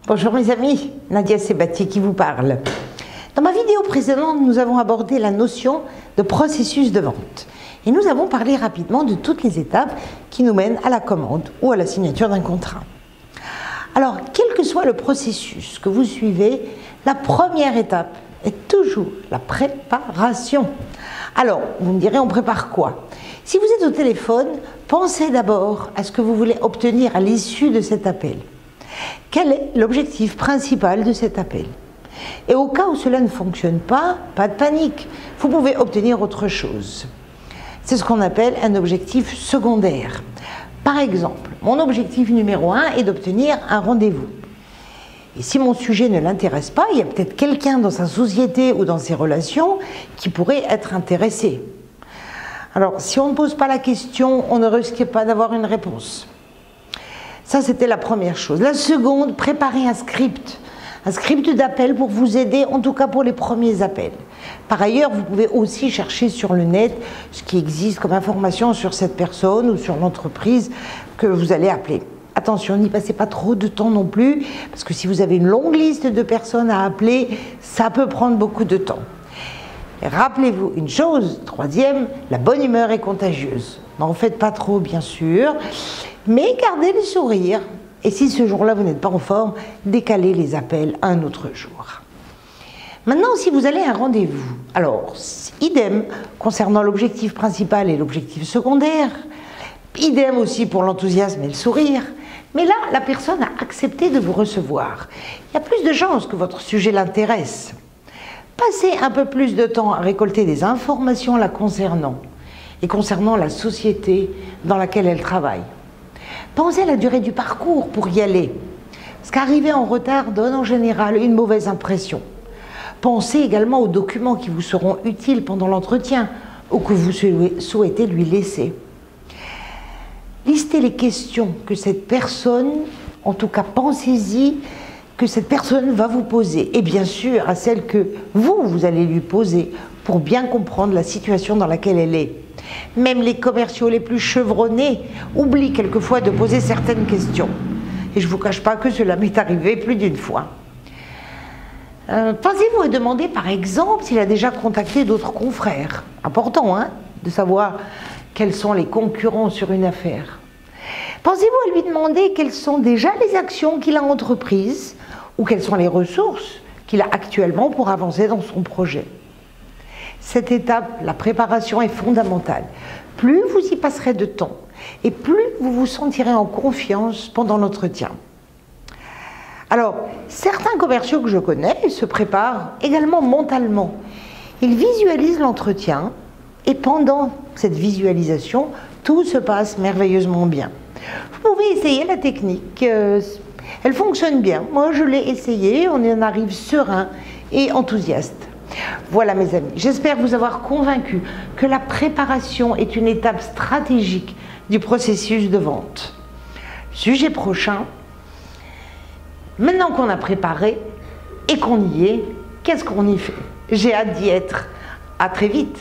Bonjour mes amis, Nadia Sebati qui vous parle. Dans ma vidéo précédente, nous avons abordé la notion de processus de vente. Et nous avons parlé rapidement de toutes les étapes qui nous mènent à la commande ou à la signature d'un contrat. Alors, quel que soit le processus que vous suivez, la première étape est toujours la préparation. Alors, vous me direz, on prépare quoi? Si vous êtes au téléphone, pensez d'abord à ce que vous voulez obtenir à l'issue de cet appel. Quel est l'objectif principal de cet appel? Et au cas où cela ne fonctionne pas de panique, vous pouvez obtenir autre chose. C'est ce qu'on appelle un objectif secondaire. Par exemple, mon objectif numéro 1 est d'obtenir un rendez-vous. Et si mon sujet ne l'intéresse pas, il y a peut-être quelqu'un dans sa société ou dans ses relations qui pourrait être intéressé. Alors, si on ne pose pas la question, on ne risque pas d'avoir une réponse. Ça, c'était la première chose. La seconde, préparez un script d'appel pour vous aider, en tout cas pour les premiers appels. Par ailleurs, vous pouvez aussi chercher sur le net ce qui existe comme information sur cette personne ou sur l'entreprise que vous allez appeler. Attention, n'y passez pas trop de temps non plus, parce que si vous avez une longue liste de personnes à appeler, ça peut prendre beaucoup de temps. Rappelez-vous une chose, troisième, la bonne humeur est contagieuse. N'en faites pas trop, bien sûr, mais gardez le sourire. Et si ce jour-là, vous n'êtes pas en forme, décalez les appels un autre jour. Maintenant, si vous allez à un rendez-vous, alors, idem concernant l'objectif principal et l'objectif secondaire, idem aussi pour l'enthousiasme et le sourire, mais là, la personne a accepté de vous recevoir. Il y a plus de chances que votre sujet l'intéresse. Passez un peu plus de temps à récolter des informations la concernant et concernant la société dans laquelle elle travaille. Pensez à la durée du parcours pour y aller, parce qu'arriver en retard donne en général une mauvaise impression. Pensez également aux documents qui vous seront utiles pendant l'entretien ou que vous souhaitez lui laisser. Listez les questions que cette personne, en tout cas pensez-y, que cette personne va vous poser, et bien sûr à celle que vous allez lui poser pour bien comprendre la situation dans laquelle elle est. Même les commerciaux les plus chevronnés oublient quelquefois de poser certaines questions. Et je ne vous cache pas que cela m'est arrivé plus d'une fois. Pensez-vous à demander par exemple s'il a déjà contacté d'autres confrères? Important, hein, de savoir quels sont les concurrents sur une affaire. Pensez-vous à lui demander quelles sont déjà les actions qu'il a entreprises ou quelles sont les ressources qu'il a actuellement pour avancer dans son projet. Cette étape, la préparation, est fondamentale. Plus vous y passerez de temps et plus vous vous sentirez en confiance pendant l'entretien. Alors, certains commerciaux que je connais se préparent également mentalement. Ils visualisent l'entretien et pendant cette visualisation, tout se passe merveilleusement bien. Vous pouvez essayer la technique, elle fonctionne bien. Moi, je l'ai essayé, on en arrive serein et enthousiaste. Voilà mes amis, j'espère vous avoir convaincu que la préparation est une étape stratégique du processus de vente. Sujet prochain, maintenant qu'on a préparé et qu'on y est, qu'est-ce qu'on y fait? J'ai hâte d'y être. À très vite.